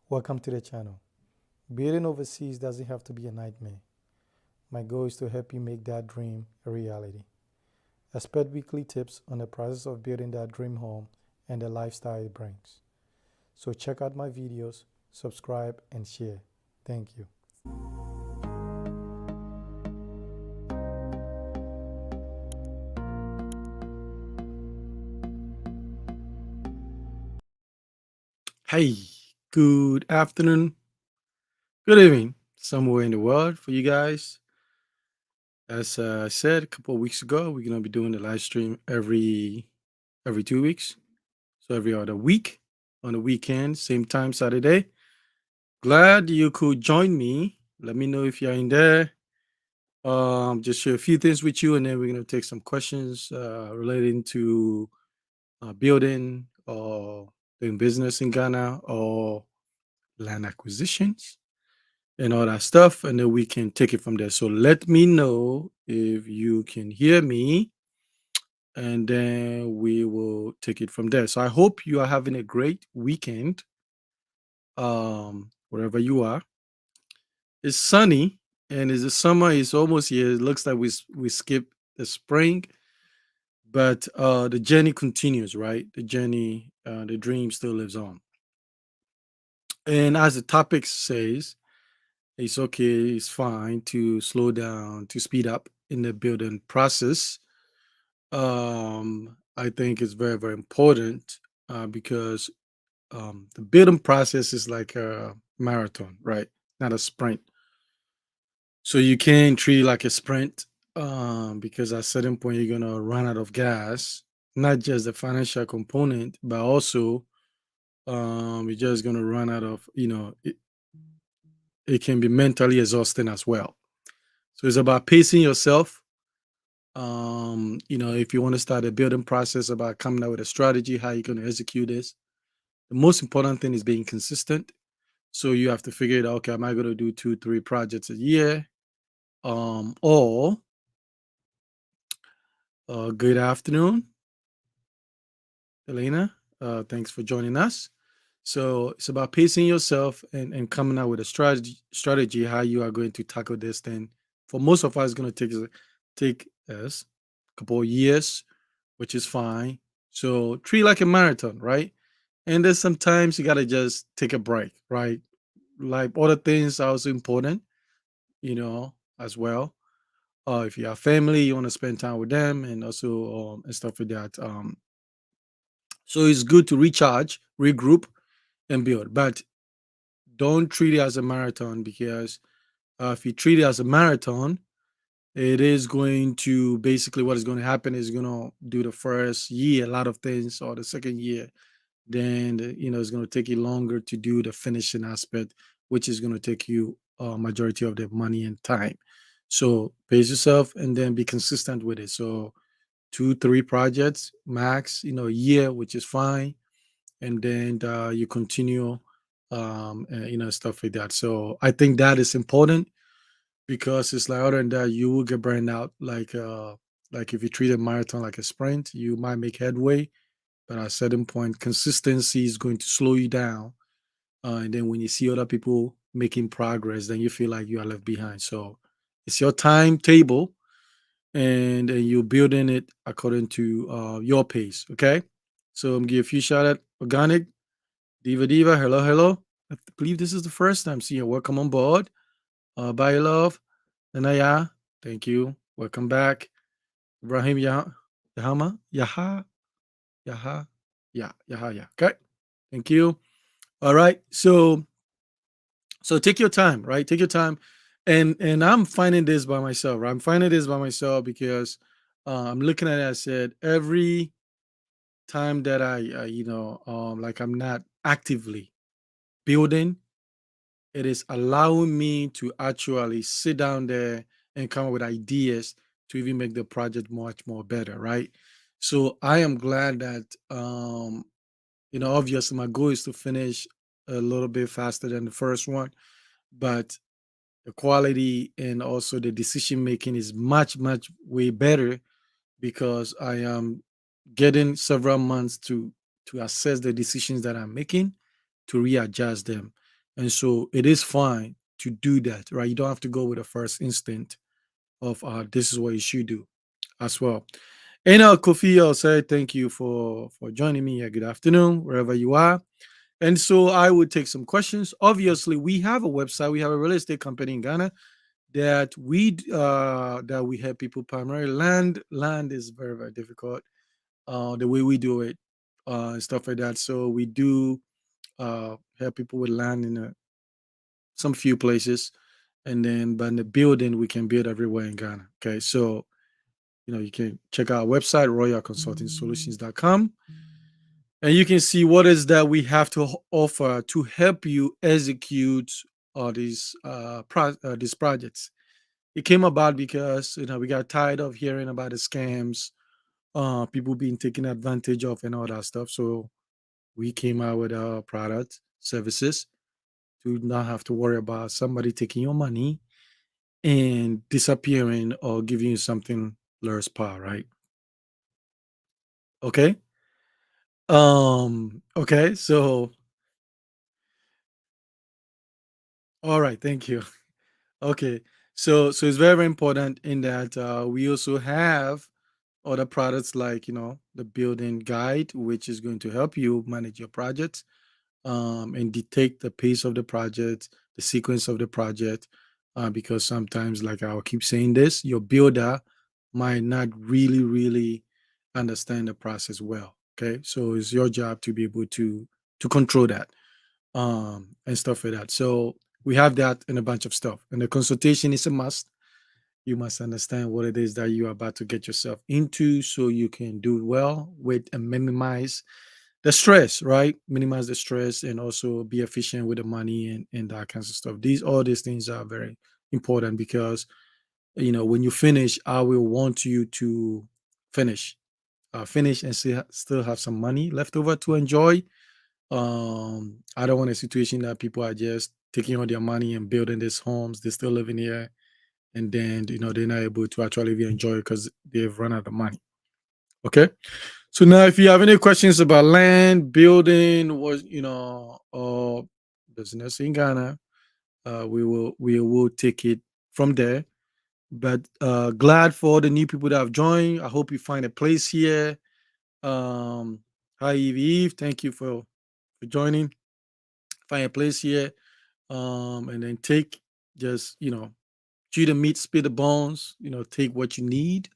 Welcome to the channel. Building overseas doesn't have to be a nightmare. My goal is to help you make that dream a reality. Expect weekly tips on the process of building that dream home and the lifestyle it brings. So check out my videos, subscribe, and share. Thank you. Hey, good afternoon, good evening, somewhere in the world for you guys. As I said a couple of weeks ago, we're gonna be doing the live stream every 2 weeks, so every other week on the weekend, same time Saturday. Glad you could join me. Let me know if you're in there. Just share a few things with you, and then we're gonna take some questions relating to building or doing business in Ghana or land acquisitions and all that stuff, and then we can take it from there. So let me know if you can hear me, and then we will take it from there. So I hope you are having a great weekend, wherever you are. It's sunny and it's the summer is almost here. It looks like we skipped the spring, but the journey continues, right? The journey, the dream still lives on. And as the topic says, it's okay, it's fine to slow down, to speed up in the building process. I think it's very, very important because the building process is like a marathon, right? Not a sprint. So you can treat it like a sprint, because at a certain point you're gonna run out of gas, not just the financial component, but also you're just gonna run out of, it can be mentally exhausting as well. So it's about pacing yourself. If you want to start a building process about coming up with a strategy, how you're gonna execute this. The most important thing is being consistent. So you have to figure it out, okay, am I gonna do 2, 3 projects a year? Or good afternoon, Elena. Thanks for joining us. So it's about pacing yourself and coming out with a strategy how you are going to tackle this thing. For most of us, it's going to take us a couple of years, which is fine. So treat it like a marathon, right? And then sometimes you gotta just take a break, right? Like other things are also important, as well. If you have family, you want to spend time with them, and also and stuff like that. So it's good to recharge, regroup, and build. But don't treat it as a marathon because if you treat it as a marathon, it is going to basically what is going to happen is going to do the first year a lot of things, or the second year, then it's going to take you longer to do the finishing aspect, which is going to take you majority of the money and time. So pace yourself and then be consistent with it. So 2, 3 projects max, a year, which is fine, and then you continue, stuff like that. So I think that is important because it's like other than that you will get burned out, like if you treat a marathon like a sprint, you might make headway, but at a certain point consistency is going to slow you down, and then when you see other people making progress, then you feel like you are left behind. So it's your timetable, and you're building it according to your pace. Okay, so I'm give a few shout out. Organic Diva Diva, hello, hello. I believe this is the first time seeing you. Welcome on board. Bye, love. Nanaya, thank you. Welcome back. Ibrahim Yahama, Yaha, yeah. Okay, thank you. All right, so take your time, right? Take your time, and I'm finding this by myself. Right? I'm finding this by myself because I'm looking at it. I said every time that like I'm not actively building, it is allowing me to actually sit down there and come up with ideas to even make the project much more better, right? So I am glad that obviously my goal is to finish a little bit faster than the first one, but the quality and also the decision making is much, much way better because I am getting several months to assess the decisions that I'm making, to readjust them. And so it is fine to do that, right? You don't have to go with the first instinct of this is what you should do as well. And Kofi, I'll say thank you for joining me. Good afternoon, wherever you are. And so I would take some questions. Obviously, we have a website. We have a real estate company in Ghana that we help people primarily. Land is very very difficult. The way we do it, and stuff like that. So we do help people with land in some few places, and then but in the building we can build everywhere in Ghana. Okay, so you can check out our website royalconsultingsolutions.com, and you can see what is that we have to offer to help you execute all these projects. It came about because we got tired of hearing about the scams, people being taken advantage of, and all that stuff. So we came out with our product services to not have to worry about somebody taking your money and disappearing or giving you something less power, right? Okay. Okay, so all right, thank you. Okay. So it's very, very important in that we also have other products like the building guide, which is going to help you manage your project, and dictate the pace of the project, the sequence of the project, because sometimes, like I'll keep saying this, your builder might not really, really understand the process well. Okay, so it's your job to be able to control that, and stuff like that. So we have that and a bunch of stuff, and the consultation is a must. You must understand what it is that you are about to get yourself into so you can do well with and minimize the stress, right? Minimize the stress and also be efficient with the money and that kinds of stuff. All these things are very important because when you finish, I will want you to finish. Finish and still have some money left over to enjoy. I don't want a situation that people are just taking all their money and building these homes. They're still living here, and then they're not able to actually even enjoy it because they've run out of money. Okay. So now, if you have any questions about land, building, or business in Ghana, we will take it from there. But glad for the new people that have joined. I hope you find a place here. Hi Eve, thank you for joining. Find a place here, and then take just chew the meat, spit the bones. Take what you need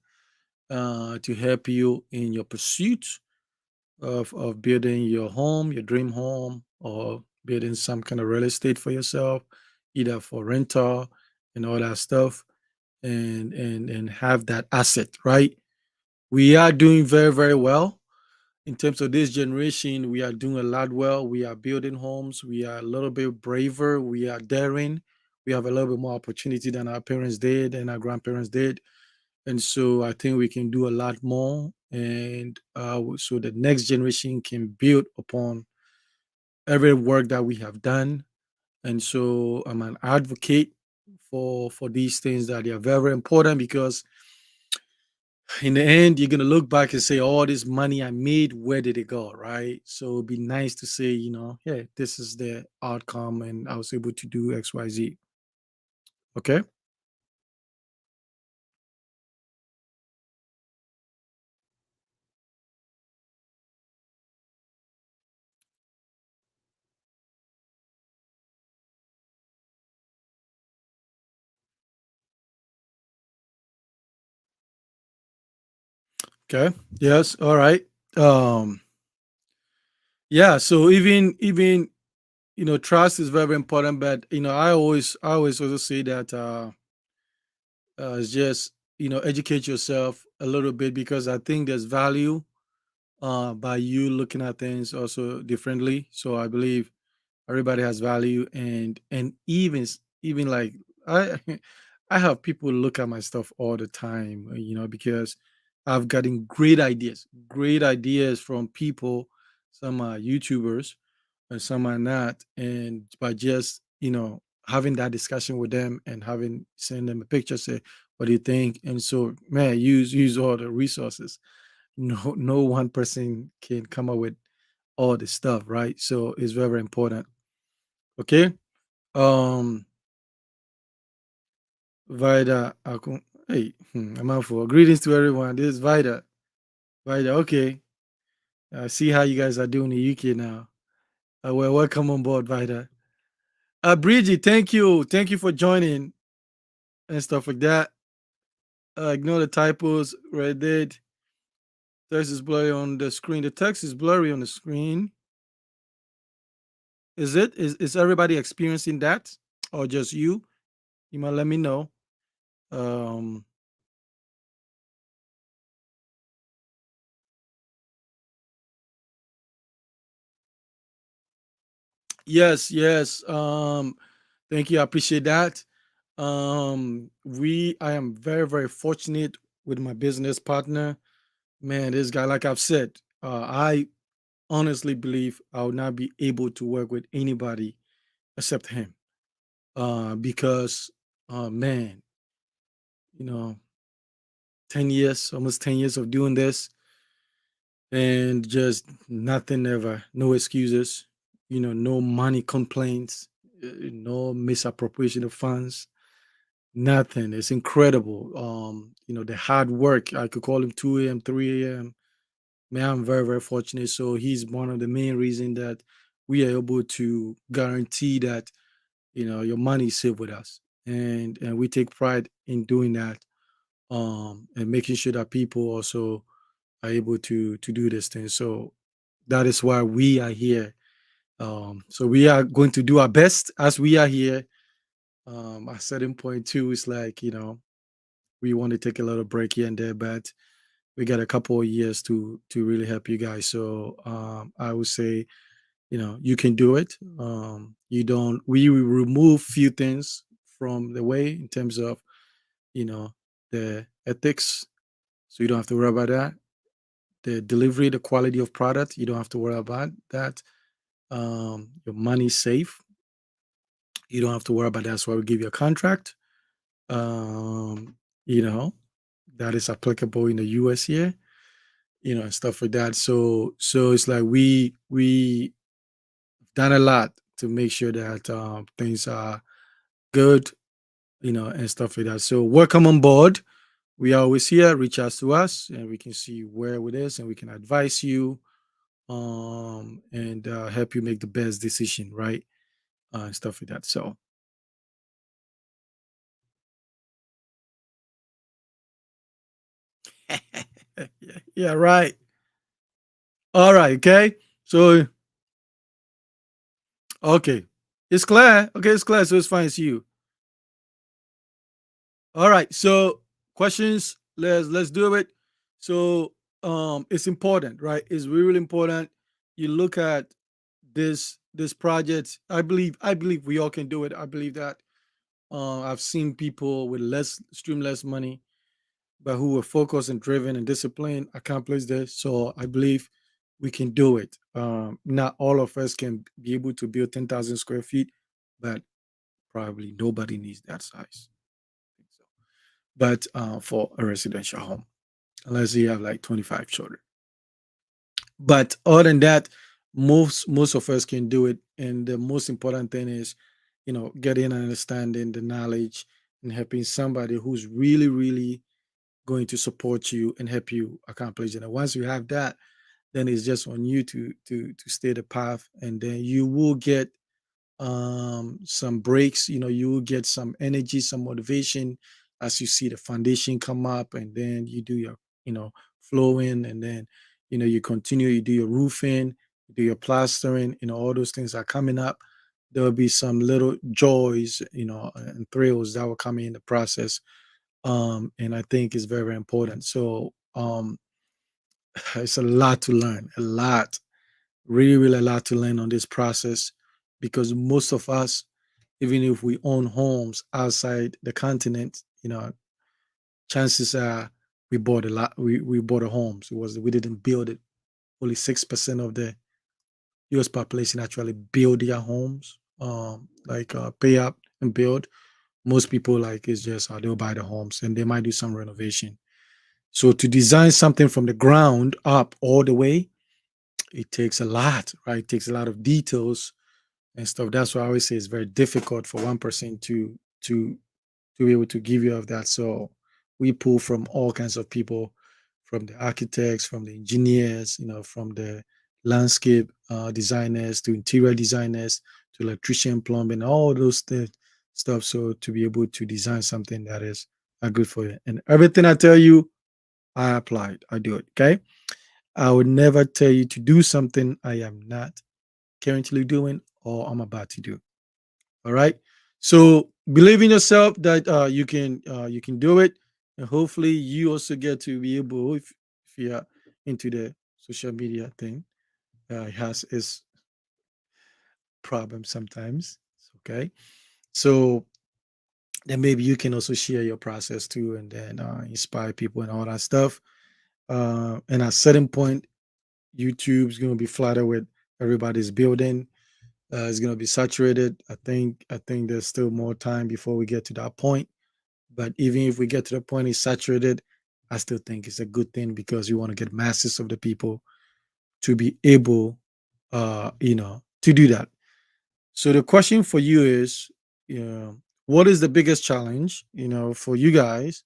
to help you in your pursuit of building your home, your dream home, or building some kind of real estate for yourself, either for rental and all that stuff, and have that asset, right? We are doing very, very well in terms of this generation. We are doing a lot well. We are building homes. We are a little bit braver. We are daring. We have a little bit more opportunity than our parents did and our grandparents did, and so I think we can do a lot more, and so the next generation can build upon every work that we have done. And so I'm an advocate for these things, that they are very, very important, because in the end you're going to look back and say, all this money I made, where did it go, right? So it'd be nice to say, yeah, this is the outcome and I was able to do XYZ. Okay. Okay. Yes. All right. um yeah, so even trust is very important, but I always also say that it's just educate yourself a little bit, because I think there's value by you looking at things also differently. So I believe everybody has value, and even like I I have people look at my stuff all the time, because I've gotten great ideas from people. Some are YouTubers and some are not, and by just having that discussion with them and having send them a picture, say, what do you think? And so, man, use all the resources. No one person can come up with all the stuff, right? So it's very, very important. Okay. Um, Vida, hey, I'm out for greetings to everyone. This is Vida. Vida, okay. I see how you guys are doing in the UK now. Well, welcome on board, Vida. Bridget, thank you. Thank you for joining and stuff like that. Ignore the typos right there. Text is blurry on the screen. The text is blurry on the screen. Is it? Is everybody experiencing that? Or just you? You might let me know. Um, yes, yes. Thank you. I appreciate that. I am very, very fortunate with my business partner. Man, this guy, like I've said, I honestly believe I would not be able to work with anybody except him. Because man, you know, 10 years, almost 10 years of doing this and just nothing ever, no excuses, no money complaints, no misappropriation of funds, nothing. It's incredible. The hard work. I could call him 2 a.m., 3 a.m. Man, I'm very, very fortunate. So he's one of the main reasons that we are able to guarantee that, your money is safe with us. And we take pride in doing that. And making sure that people also are able to do this thing. So that is why we are here. So we are going to do our best as we are here. At certain point too, it's like, we want to take a little break here and there, but we got a couple of years to really help you guys. So I would say, you can do it. You don't we will remove few things from the way in terms of, you know, the ethics. So you don't have to worry about that. The delivery, the quality of product, you don't have to worry about that. Your money's safe. You don't have to worry about that. That's why we give you a contract. Um, you know, that is applicable in the US here, and stuff like that. So it's like we done a lot to make sure that things are good, and stuff like that. So welcome on board. We are always here. Reach out to us, and we can see where it is, and we can advise you, and help you make the best decision, right? And stuff like that. So yeah, yeah, right. All right, okay. So okay, it's clear. Okay, it's clear. So it's fine. It's you. All right. So questions. Let's do it. So it's important, right? It's really important. You look at this project. I believe we all can do it. I believe that. I've seen people with less money, but who were focused and driven and disciplined accomplish this. So I believe we can do it. Not all of us can be able to build 10,000 square feet, but probably nobody needs that size. So, but for a residential home, unless you have like 25 children. But other than that, most of us can do it. And the most important thing is, getting an understanding, the knowledge, and helping somebody who's really, really going to support you and help you accomplish it. And once you have that, then it's just on you to stay the path, and then you will get some breaks. You will get some energy, some motivation as you see the foundation come up, and then you do your flooring, and then you continue, you do your roofing, you do your plastering. All those things are coming up. There will be some little joys, and thrills that will come in the process. And I think it's very, very important. So it's a lot to learn, a lot, really, really a lot to learn on this process, because most of us, even if we own homes outside the continent, chances are we bought a lot. We bought a homes. We didn't build it. Only 6% of the U.S. population actually build their homes, like pay up and build. Most people like it's just they'll buy the homes and they might do some renovation. So to design something from the ground up all the way, it takes a lot, right? It takes a lot of details, and stuff. That's why I always say it's very difficult for one person to be able to give you of that. So we pull from all kinds of people, from the architects, from the engineers, from the landscape designers to interior designers to electrician, plumbing, all those stuff. So to be able to design something that is good for you, and everything I tell you, I applied. I do it. Okay. I would never tell you to do something I am not currently doing or I'm about to do. All right. So believe in yourself that you can do it, and hopefully you also get to be able, if you're into the social media thing, it has its problems sometimes. Okay. So then maybe you can also share your process too, and then inspire people and all that stuff. And at a certain point, YouTube's going to be flooded with everybody's building. It's going to be saturated. I think there's still more time before we get to that point. But even if we get to the point it's saturated, I still think it's a good thing because you want to get masses of the people to be able, to do that. So the question for you is, what is the biggest challenge, for you guys,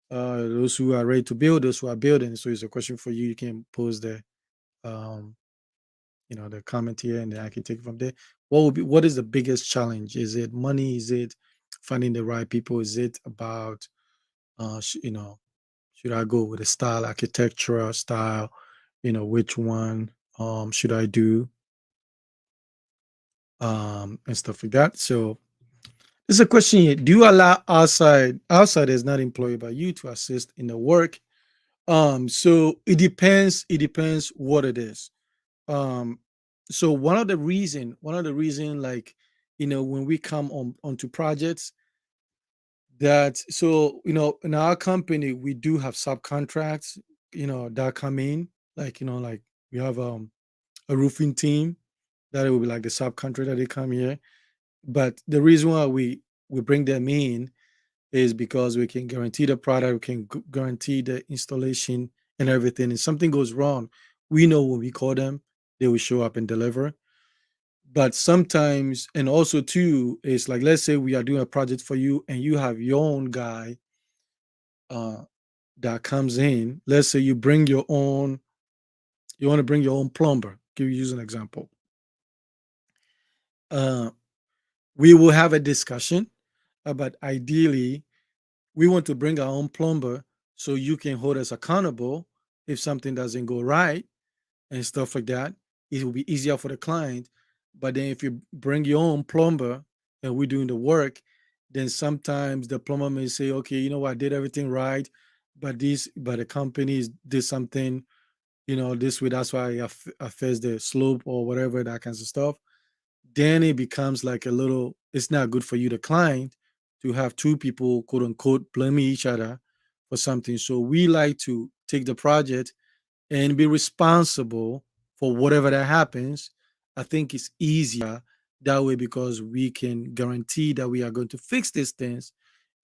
those who are ready to build, those who are building? So it's a question for you. You can pose um, the comment here, and then I can take it from there. What is the biggest challenge? Is it money? Is it finding the right people? Is it about should I go with a style, architectural style? Which one should I do? And stuff like that. So there's a question here. Do you allow outsiders not employed by you to assist in the work? So it depends what it is. Um, so one of the reason, like, when we come onto projects, that so in our company we do have subcontracts, that come in, like we have a roofing team that it will be like the subcontractor, they come here. But the reason why we bring them in is because we can guarantee the product, we can guarantee the installation and everything. If something goes wrong, we know when we call them, they will show up and deliver. But sometimes, and also too, it's like, let's say we are doing a project for you and you have your own guy uh, that comes in. Let's say you want to bring your own plumber. Give you use an example. Uh, we will have a discussion about, ideally we want to bring our own plumber so you can hold us accountable if something doesn't go right and stuff like that. It will be easier for the client. But then if you bring your own plumber and we're doing the work, then sometimes the plumber may say, okay, I did everything right, but the company did something, this way. That's why I faced the slope or whatever, that kinds of stuff. Then it becomes like a little, it's not good for you, the client, to have two people, quote unquote, blaming each other for something. So we like to take the project and be responsible for whatever that happens. I think it's easier that way because we can guarantee that we are going to fix these things,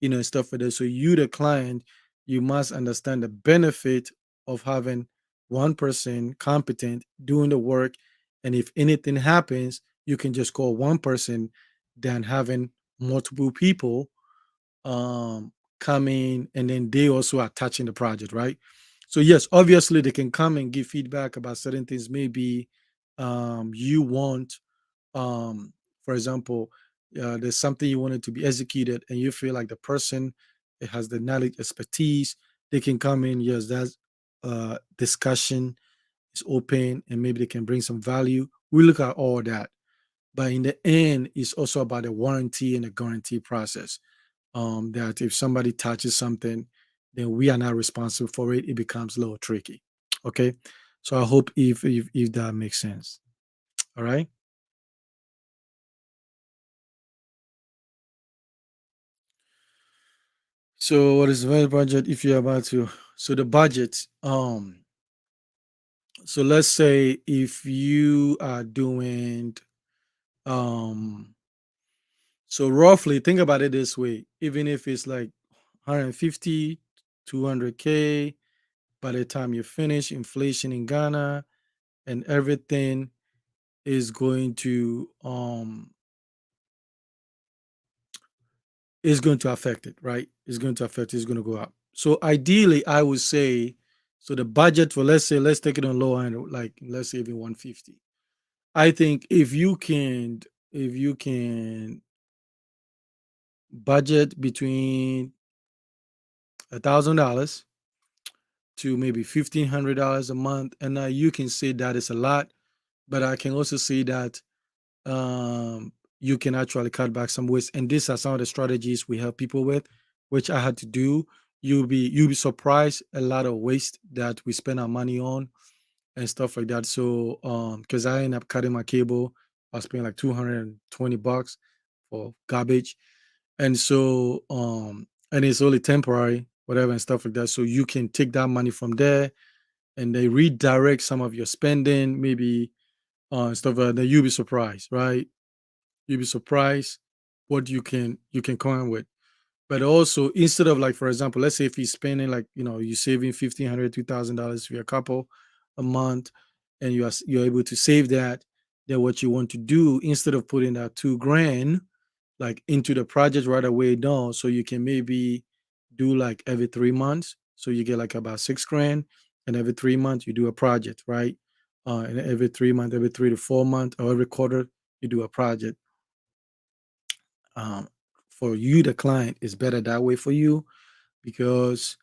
and stuff like that. So you, the client, you must understand the benefit of having one person competent doing the work. And if anything happens, you can just call one person than having multiple people come in, and then they also are touching the project, right? So yes, obviously they can come and give feedback about certain things. Maybe you want, um, for example, there's something you wanted to be executed, and you feel like the person that has the knowledge, expertise, they can come in. Yes, that's discussion is open, and maybe they can bring some value. We look at all that, but in the end, it's also about the warranty and the guarantee process. That if somebody touches something, then we are not responsible for it. It becomes a little tricky. Okay, so I hope if that makes sense. All right. So what is the budget if you're about to? So the budget. So let's say if you are doing um. So roughly, think about it this way. Even if it's like 150, 200K, by the time you finish inflation in Ghana and everything, is going to affect it, right? It's going to affect it, it's going to go up. So ideally, I would say, so the budget for, let's take it on low end, like let's say even 150. I think if you can budget between $1,000 to maybe $1,500 a month, and now you can say that is a lot, but I can also say that you can actually cut back some waste. And these are some of the strategies we help people with, which I had to do. You'll be surprised a lot of waste that we spend our money on and stuff like that. So because I ended up cutting my cable, I was paying like $220 for garbage. And so and it's only temporary, whatever and stuff like that. So you can take that money from there and they redirect some of your spending, maybe stuff like that. You'll be surprised, right? You'll be surprised what you can come up with. But also, instead of, like, for example, let's say if you're spending, like, you're saving $1,500, $2,000 for your couple a month, and you're able to save that, then what you want to do, instead of putting that 2 grand like into the project right away, no, so you can maybe do like every 3 months. So you get like about 6 grand, and every 3 months you do a project, right? And every 3 months, every 3 to 4 months, or every quarter you do a project. um, for you, the client, is better that way for you, because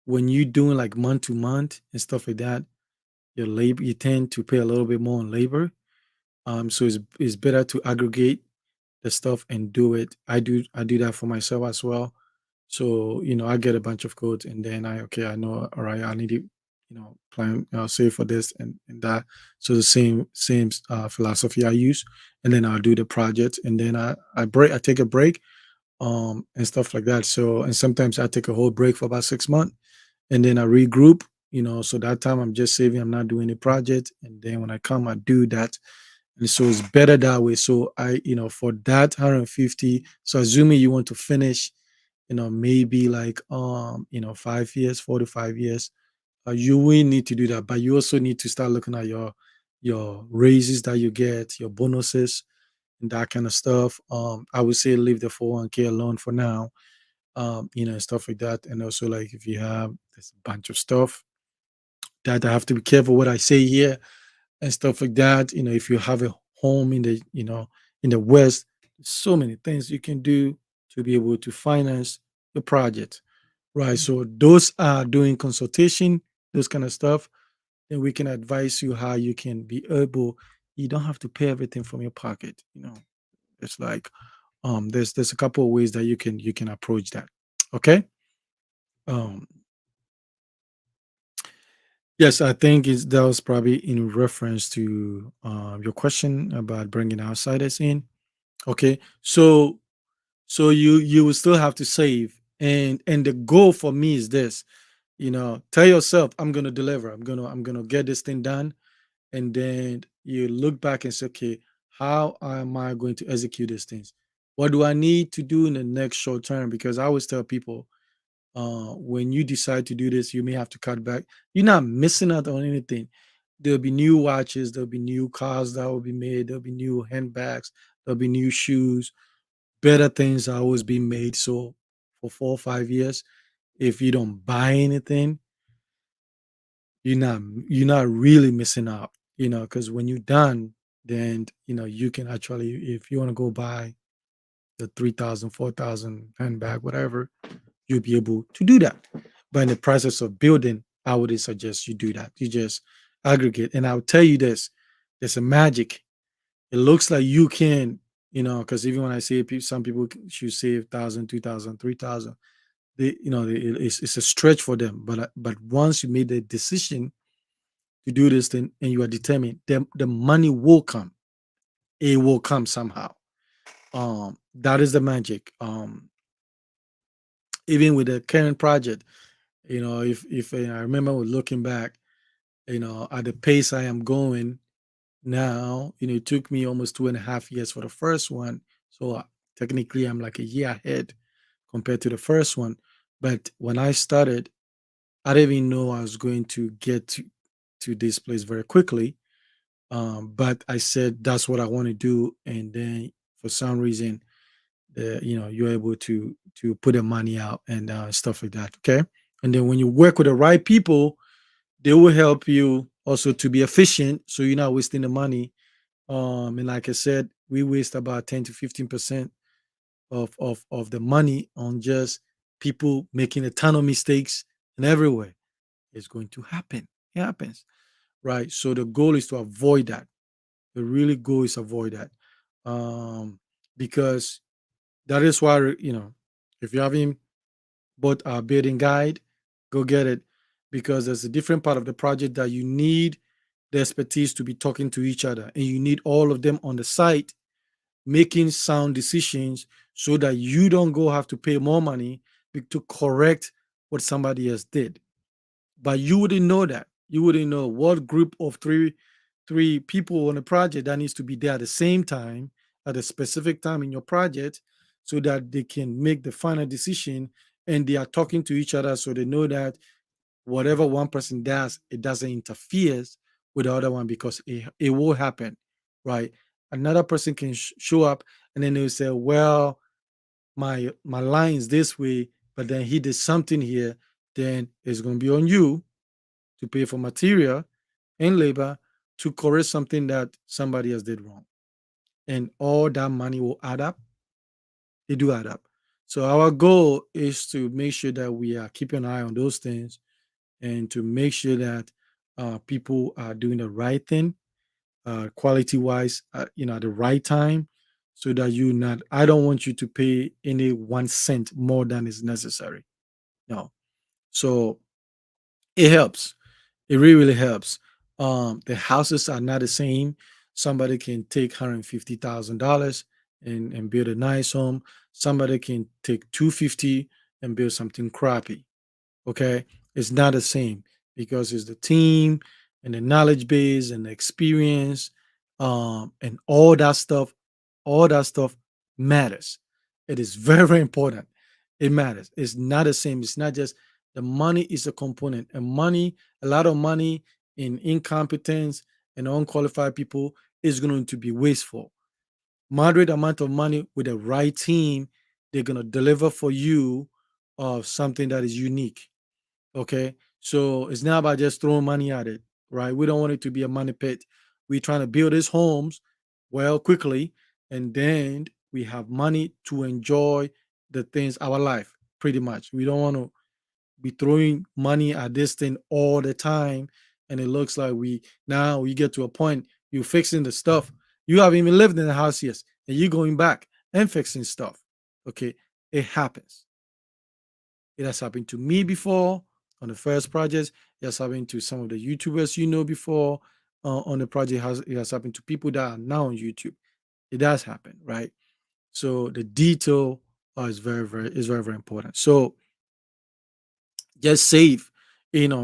when you doing like month to month and stuff like that, your labor, you tend to pay a little bit more on labor. So it's better to aggregate the stuff and do it. I do that for myself as well. So I get a bunch of codes, and then I know, all right, I need to plan, save for this and that. So the same philosophy I use, and then I'll do the project, and then I take a break, and stuff like that. So, and sometimes I take a whole break for about 6 months, and then I regroup. So that time I'm just saving. I'm not doing any project, and then when I come, I do that. And so it's better that way. So for that 150. So assuming you want to finish, maybe like 5 years, 4 to 5 years, you will need to do that. But you also need to start looking at your raises that you get, your bonuses, and that kind of stuff. I would say leave the 401k alone for now, and stuff like that. And also, like, if you have this bunch of stuff that I have to be careful what I say here and stuff like that. If you have a home in the West, so many things you can do to be able to finance the project, right? So those are doing consultation, those kind of stuff. Then we can advise you how you can be able. You don't have to pay everything from your pocket. It's like there's a couple of ways that you can approach that. Okay. Um, yes, I think that was probably in reference to your question about bringing outsiders in. Okay, so you will still have to save, and the goal for me is this. Tell yourself, I'm gonna deliver. I'm gonna get this thing done, and then you look back and say, okay, how am I going to execute these things? What do I need to do in the next short term? Because I always tell people, when you decide to do this, you may have to cut back. You're not missing out on anything. There'll be new watches, there'll be new cars that will be made, there'll be new handbags, there'll be new shoes. Better things are always being made. So for 4 or 5 years, if you don't buy anything, you're not really missing out. Because when you're done, then you can actually, if you want to go buy the 3,000, 4,000 handbag, whatever, you'll be able to do that. But in the process of building, I would suggest you do that. You just aggregate. And I'll tell you this, there's a magic. It looks like you can, because even when I say some people should save 1,000, 2,000, 3,000, it's a stretch for them. But once you made the decision to do this thing and you are determined, the money will come. It will come somehow. That is the magic. Even with the current project, if I remember looking back, at the pace I am going now, it took me almost 2.5 years for the first one. So technically, I'm like a year ahead compared to the first one. But when I started, I didn't even know I was going to get to this place very quickly. But I said that's what I want to do, and then for some reason, you're able to put the money out and stuff like that. Okay, and then when you work with the right people, they will help you also to be efficient, so you're not wasting the money. And like I said, we waste about 10 to 15% of the money on just people making a ton of mistakes, and everywhere it's going to happen. It happens, right? So the goal is to avoid that. The really goal is avoid that, because that is why if you haven't bought our building guide, go get it, because there's a different part of the project that you need the expertise to be talking to each other, and you need all of them on the site making sound decisions so that you don't go have to pay more money to correct what somebody else did. But you wouldn't know that. You wouldn't know what group of three people on a project that needs to be there at the same time at a specific time in your project, so that they can make the final decision, and they are talking to each other, so they know that whatever one person does, it doesn't interfere with the other one, because it will happen, right? Another person can show up, and then they'll say, well, my line is this way, but then he did something here. Then it's going to be on you to pay for material and labor to correct something that somebody else did wrong. And all that money will add up. They do add up. So our goal is to make sure that we are keeping an eye on those things, and to make sure that people are doing the right thing, quality wise, at the right time, so that you not. I don't want you to pay any 1 cent more than is necessary. No. So it helps. It really, really helps. The houses are not the same. Somebody can take $150,000 and build a nice home. Somebody can take 250 and build something crappy. Okay, it's not the same, because it's the team and the knowledge base and the experience, and all that stuff matters. It is very, very important. It matters. It's not the same. It's not just the money is a component, and money, a lot of money in incompetence and unqualified people is going to be wasteful. Moderate amount of money with the right team, they're going to deliver for you of something that is unique. Okay. So it's not about just throwing money at it, right? We don't want it to be a money pit. We're trying to build these homes well quickly, and then we have money to enjoy the things our life, pretty much. We don't want to be throwing money at this thing all the time. And it looks like we get to a point, you're fixing the stuff. You haven't even lived in the house yet, and you're going back and fixing stuff. Okay. It happens. It has happened to me before on the first project. It has happened to some of the YouTubers before on the project. It has happened to people that are now on YouTube. It does happen, right? So the detail is very, very important. So just save,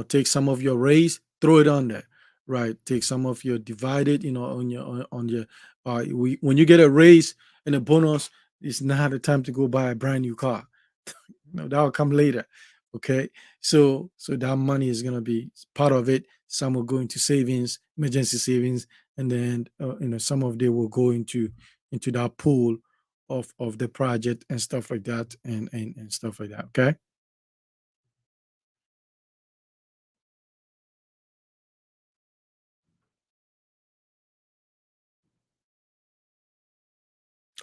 take some of your raise, throw it on there, right? Take some of your divided, on your when you get a raise and a bonus, it's not the time to go buy a brand new car. No, that will come later. Okay. So that money is gonna be part of it. Some will go into savings, emergency savings, and then some of them will go into that pool of the project and stuff like that, and stuff like that. Okay.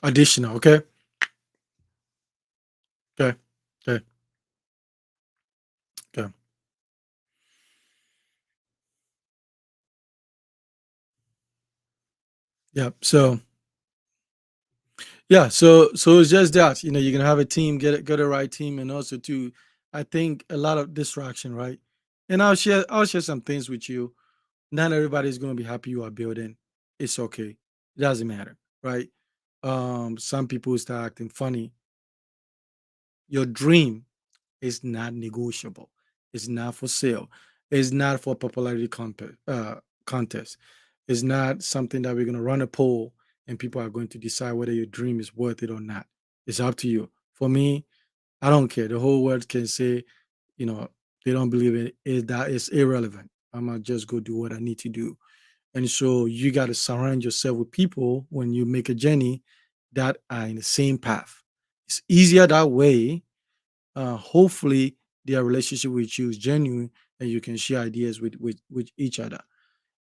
Additional. Okay. Okay. Okay. Okay. Yeah. So yeah. So it's just that you're gonna have a team, get a right team, and also too, I think a lot of distraction, right? And I'll share some things with you. Not everybody's going to be happy you are building. It's okay. It doesn't matter, right? Some people start acting funny. Your dream is not negotiable. It's not for sale. It's not for popularity contest. It's not something that we're going to run a poll and people are going to decide whether your dream is worth it or not. It's up to you. For me, I don't care. The whole world can say, you know, they don't believe it. That is irrelevant. I'm gonna just go do what I need to do, And so you got to surround yourself with people when you make a journey that are in the same path. It's easier that way. Hopefully, their relationship with you is genuine and you can share ideas with each other.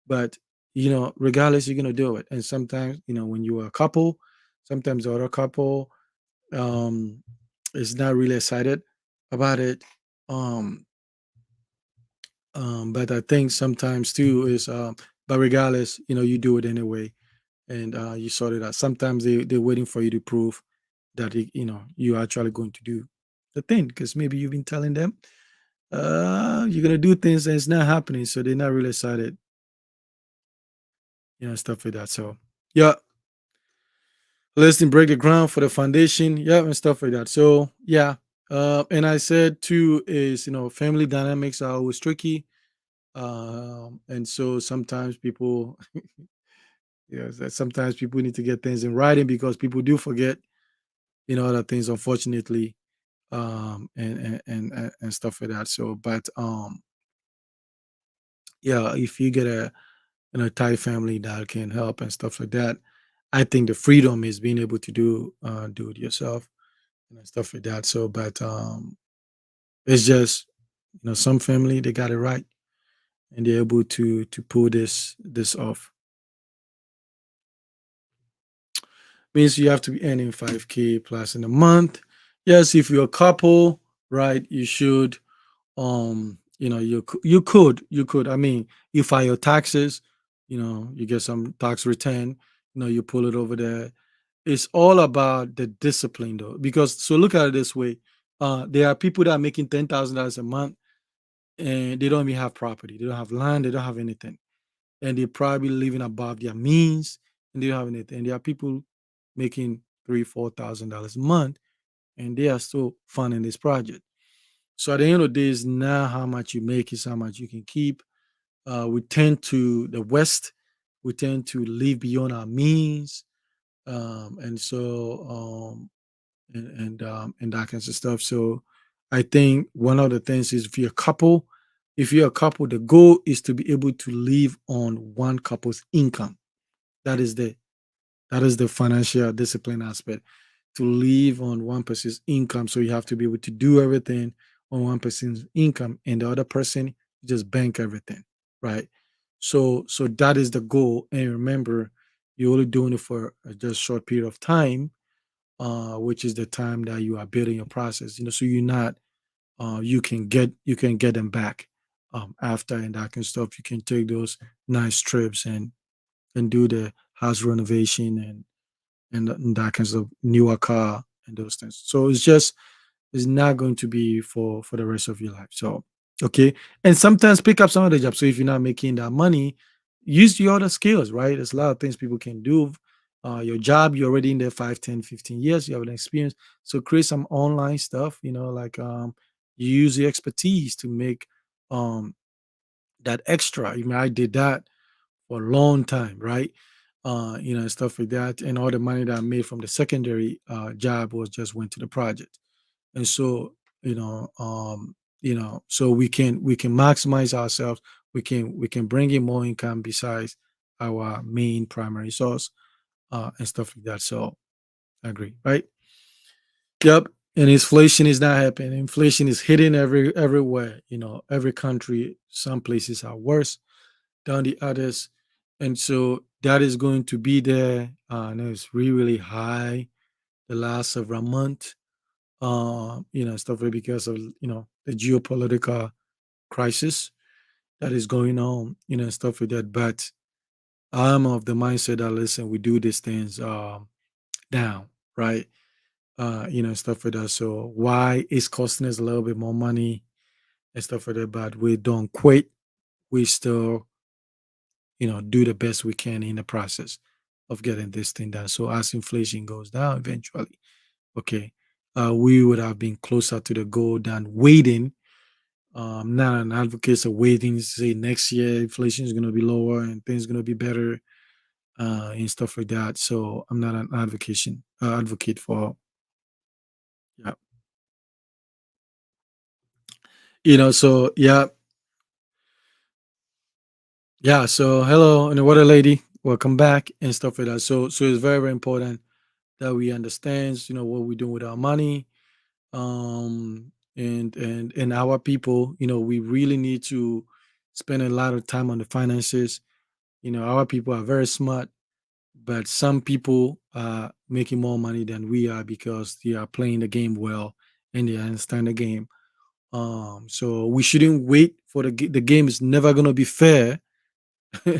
But regardless, you're gonna do it. And sometimes, when you are a couple, sometimes the other couple um is not really excited about it. Um, but I think sometimes too is but regardless, you do it anyway and you sort it out. Sometimes they're waiting for you to prove that you're actually going to do the thing because maybe you've been telling them you're gonna do things and it's not happening, so they're not really excited, stuff like that. So yeah, let's then break the ground for the foundation, yeah, and stuff like that. So yeah, and I said too is family dynamics are always tricky, and so sometimes people, yes, that sometimes people need to get things in writing because people do forget, other things, unfortunately, and stuff like that. So, but yeah, if you get a tight family that can help and stuff like that, I think the freedom is being able to do it yourself and stuff like that. So, but it's just some family they got it right and they're able to pull this off. Means you have to be earning 5K plus in a month. Yes, if you're a couple, right, you should you could, I mean, you file your taxes, you get some tax return, you pull it over there. It's all about the discipline though, because so look at it this way. There are people that are making $10,000 a month and they don't even have property, they don't have land, they don't have anything, and they're probably living above their means and they don't have anything. And there are people making $3,000-$4,000 a month and they are still funding this project. So at the end of the day, it's not how much you make, it's how much you can keep. We tend to the West, we tend to live beyond our means, and so and that kinds of stuff. So I think one of the things is if you're a couple, the goal is to be able to live on one couple's income. That is the financial discipline aspect, to live on one person's income. So you have to be able to do everything on one person's income, and the other person just bank everything, right? So that is the goal. And remember, you're only doing it for just short period of time, which is the time that you are building your process. So you're not you can get them back after and that kind of stuff. You can take those nice trips and do the house renovation and that kinds of newer car and those things. So it's not going to be for the rest of your life. So okay, and sometimes pick up some other job. So if you're not making that money, use your other skills. Right, there's a lot of things people can do. Your job, you're already in there 5, 10, 15 years. You have an experience. So create some online stuff. Like you use your expertise to make um that extra. I mean, I did that for a long time, right? And stuff like that. And all the money that I made from the secondary job was just went to the project. And so, so we can maximize ourselves. We can bring in more income besides our main primary source and stuff like that. So I agree, right? Yep. And inflation is not happening. Inflation is hitting everywhere. Every country. Some places are worse than the others, and so that is going to be there. And it's really, really high the last several months. Stuff like because of the geopolitical crisis that is going on. Stuff like that. But I'm of the mindset that listen, we do these things down, right? Stuff like that. So why it's costing us a little bit more money and stuff like that, but we don't quit. We still do the best we can in the process of getting this thing done. So as inflation goes down eventually, okay, we would have been closer to the goal than waiting. Not an advocate of waiting to say next year inflation is going to be lower and things going to be better and stuff like that. So I'm not an advocate for, yeah, So yeah, Yeah. So hello, and what a lady. Welcome back and stuff like that. So it's very very important that we understand, what we do with our money, and our people. We really need to spend a lot of time on the finances. Our people are very smart, but some people are making more money than we are because they are playing the game well and they understand the game. So we shouldn't wait for the game is never gonna be fair.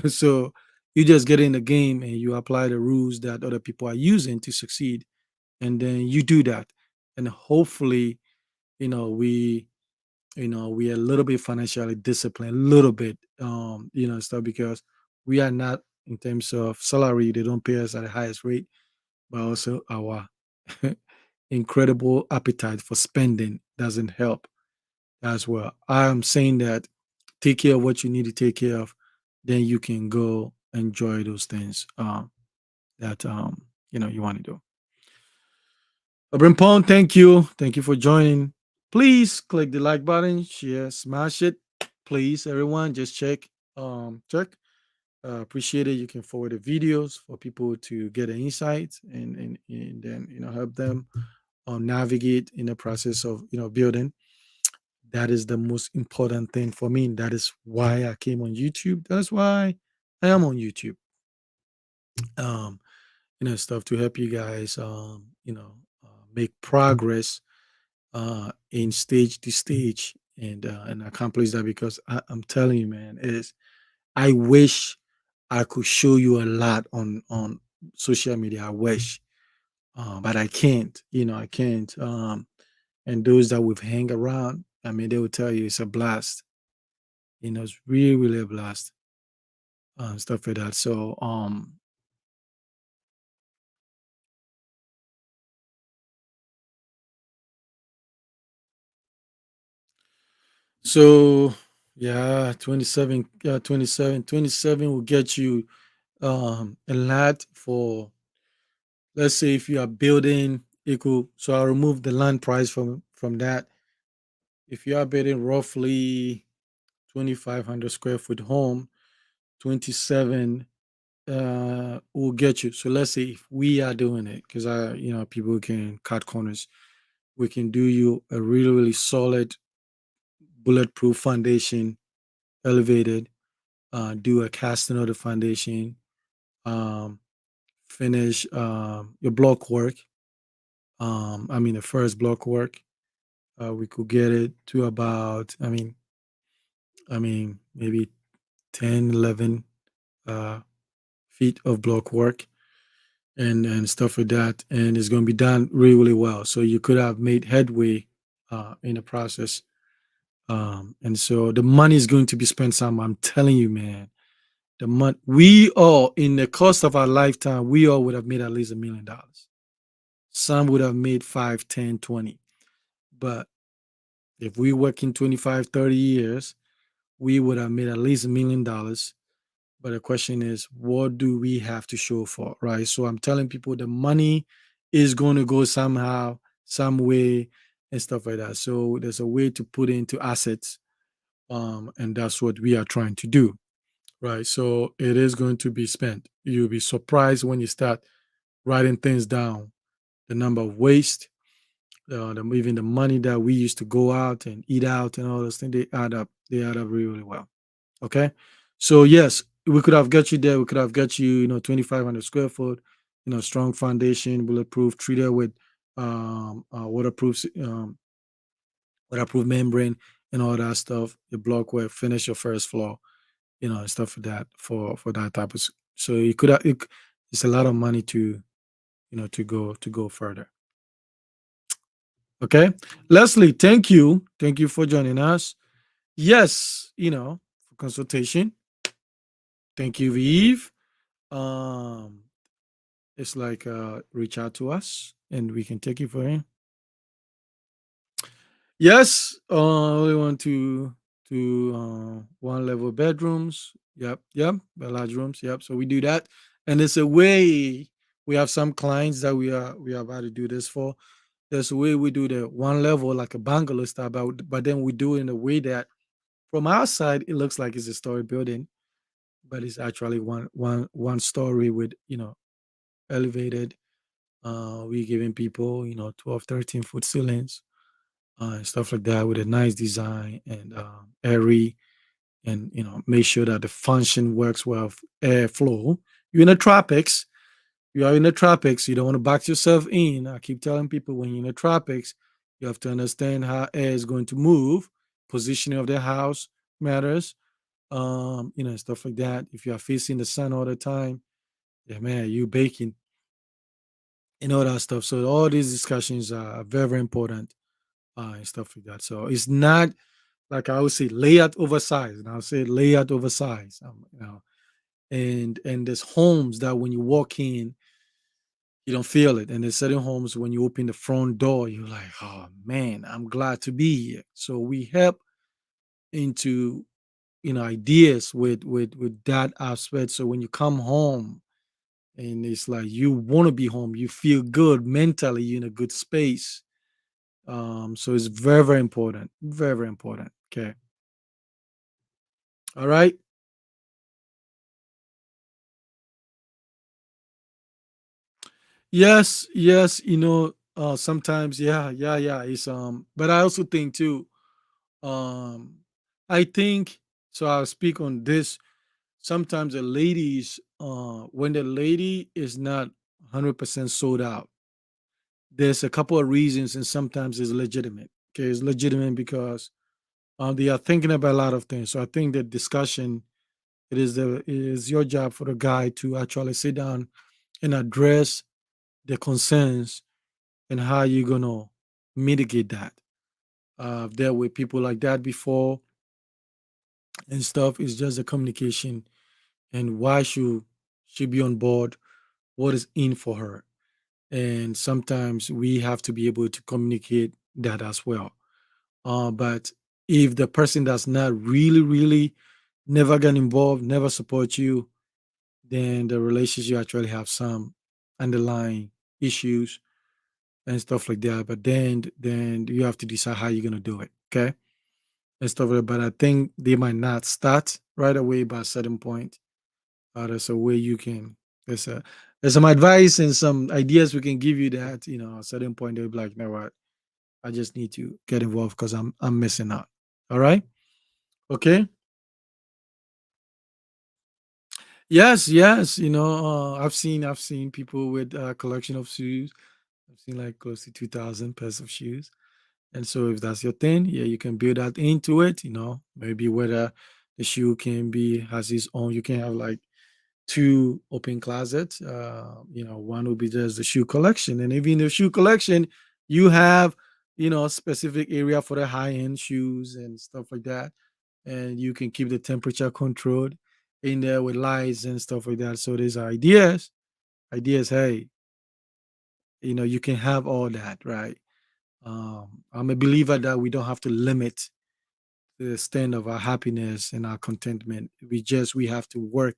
So you just get in the game and you apply the rules that other people are using to succeed, and then you do that, and hopefully, we we are a little bit financially disciplined, a little bit, stuff, because we are not, in terms of salary, they don't pay us at the highest rate, but also our incredible appetite for spending doesn't help as well. I'm saying that take care of what you need to take care of, then you can go enjoy those things that you want to do. Brimpon, thank you for joining. Please click the like button, share, smash it. Please, everyone, just check. Appreciate it. You can forward the videos for people to get an insight, and then help them navigate in the process of building. That is the most important thing for me. That is why I came on YouTube. That's why I am on YouTube. Um, stuff to help you guys, make progress in stage to stage, and accomplish that, because I'm telling you, man, it is. I wish I could show you a lot on social media. I wish, but I can't. I can't. And those that we've hang around, I mean, they will tell you it's a blast. It's really, really a blast, stuff like that. So yeah, 27, 27 will get you a lot for, let's say, if you are building equal. So I'll remove the land price from that. If you are building roughly 2,500 square foot home, 27 will get you. So let's say if we are doing it, because people can cut corners, we can do you a really, really solid bulletproof foundation, elevated, do a casting of the foundation, um, finish your block work. I mean, the first block work, we could get it to about, maybe 10, 11 uh, feet of block work, and stuff like that. And it's going to be done really, really well. So you could have made headway in the process. And so the money is going to be spent some. I'm telling you, man. The month we all, in the course of our lifetime, we all would have made at least $1 million. Some would have made 5, 10, 20. But if we work in 25, 30 years, we would have made at least $1 million. But the question is, what do we have to show for, right? So I'm telling people the money is going to go somehow, some way, and stuff like that. So there's a way to put into assets, and that's what we are trying to do, right? So it is going to be spent. You'll be surprised when you start writing things down. The number of waste, even the money that we used to go out and eat out and all those things, they add up. They add up really, really well. Okay. So yes, we could have got you there. We could have got you, 2,500 square foot, strong foundation, bulletproof, treated with waterproof membrane and all that stuff. Your block work, finish your first floor, and stuff like that for that type of. So you could have. It's a lot of money to to go further. Okay, Leslie, thank you for joining us. Yes, for consultation. Thank you, Eve. Um, it's like reach out to us and we can take you for him. Yes, we want to one level bedrooms. Yep, the large rooms. Yep. So we do that, and it's a way. We have some clients that we are about to do this for. There's a way we do the one level like a bungalow style, but then we do it in a way that from our side it looks like it's a story building, but it's actually one story with elevated. We're giving people 12, 13 foot ceilings and stuff like that with a nice design and airy, and make sure that the function works well, airflow. You're in the tropics. You are in the tropics. You don't want to box yourself in. I keep telling people when you're in the tropics, you have to understand how air is going to move. Positioning of the house matters. Stuff like that. If you are facing the sun all the time, yeah, man, you baking and all that stuff. So all these discussions are very, very important and stuff like that. So it's not like I would say layout oversized, and I'll say layout oversized. And there's homes that when you walk in, you don't feel it. And there's certain homes when you open the front door, you're like, oh man, I'm glad to be here. So we help into ideas with that aspect. So when you come home and it's like you want to be home, you feel good mentally, you're in a good space. So it's very, very important. Very, very important. Okay. All right. Yes, yes, sometimes, yeah, yeah, yeah. It's but I also think too, um, I think so. I'll speak on this. Sometimes the ladies, when the lady is not 100% sold out, there's a couple of reasons, and sometimes it's legitimate. Okay, it's legitimate because they are thinking about a lot of things. So I think the discussion, it is your job for the guy to actually sit down and address the concerns and how you're gonna mitigate that. I've dealt with people like that before and stuff. It's just the communication and why should she be on board? What is in for her? And sometimes we have to be able to communicate that as well. But if the person does not really, really never get involved, never support you, then the relationship actually have some underlying issues and stuff like that. But then you have to decide how you're gonna do it. Okay. And stuff like that. But I think they might not start right away by a certain point. There's a way you can there's a there's some advice and some ideas we can give you that, at a certain point they'll be like, you know what, I just need to get involved because I'm missing out. All right. Okay. Yes, yes. I've seen people with a collection of shoes. I've seen like close to 2,000 pairs of shoes. And so if that's your thing, yeah, you can build that into it, maybe whether the shoe can be has its own, you can have like two open closets. One will be just the shoe collection. And even the shoe collection, you have, specific area for the high-end shoes and stuff like that. And you can keep the temperature controlled in there with lights and stuff like that. So there's ideas. Ideas, hey, you can have all that, right? I'm a believer that we don't have to limit the extent of our happiness and our contentment. We have to work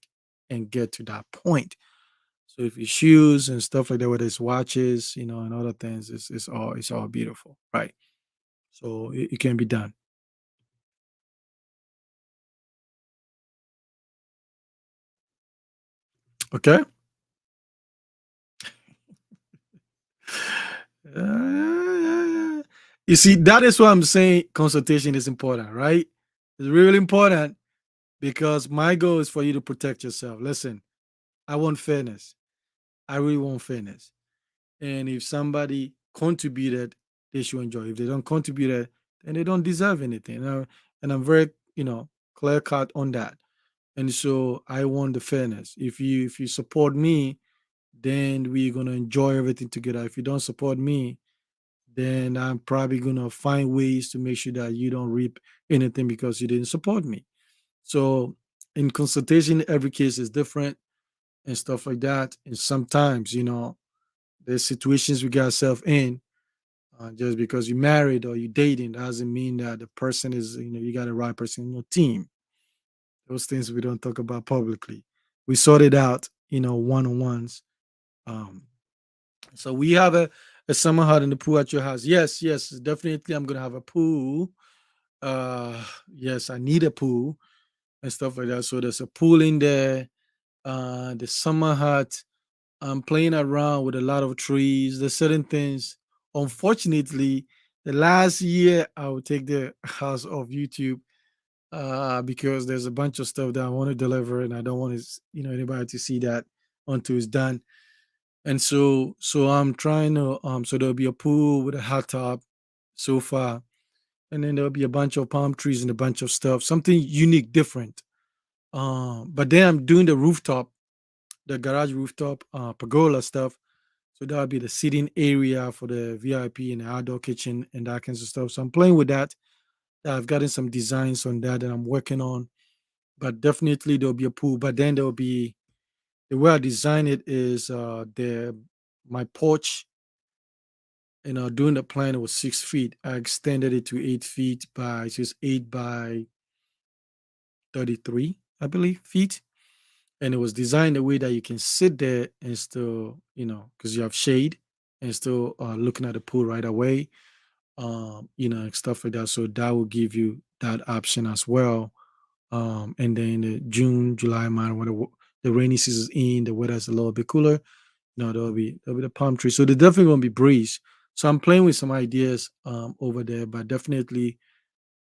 and get to that point. So if it's shoes and stuff like that, whether it's watches, and other things, it's all beautiful, right? So it can be done. Okay. Uh, you see, that is why I'm saying consultation is important, right? It's really important because my goal is for you to protect yourself. Listen, I want fairness. I really want fairness. And if somebody contributed, they should enjoy. If they don't contribute it, then they don't deserve anything. And I'm very, clear cut on that. And so I want the fairness. If you support me, then we're gonna enjoy everything together. If you don't support me, then I'm probably gonna find ways to make sure that you don't reap anything because you didn't support me. So in consultation, every case is different and stuff like that. And sometimes, there's situations we got ourselves in. Just because you're married or you're dating doesn't mean that the person is, you got the right person in your team. Those things we don't talk about publicly. We sort it out, one-on-ones. Um, so we have a summer hut in the pool at your house. Yes, yes, definitely. I'm gonna have a pool. Yes, I need a pool. and stuff like that. So there's a pool in there, the summer hut. I'm playing around with a lot of trees. There's certain things. Unfortunately, the last year I will take the house off YouTube because there's a bunch of stuff that I want to deliver, and I don't want anybody to see that until it's done. And so I'm trying to so there'll be a pool with a hot tub, sofa, and then there'll be a bunch of palm trees and a bunch of stuff, something unique, different. But then I'm doing the garage rooftop pergola stuff. So that'll be the seating area for the VIP and the outdoor kitchen and that kinds of stuff. So I'm playing with that. I've gotten some designs on that I'm working on. But definitely there'll be a pool. But then there'll be the way I design it is the my porch. During the plan it was 6 feet. I extended it to 8 feet by just 8 by 33, I believe, feet. And it was designed a way that you can sit there and still, because you have shade and still looking at the pool right away, and stuff like that. So that will give you that option as well. And then the June, July, month when the rainy season is in, the weather's a little bit cooler. There'll be the palm tree. So there's definitely gonna be breeze. So I'm playing with some ideas over there, but definitely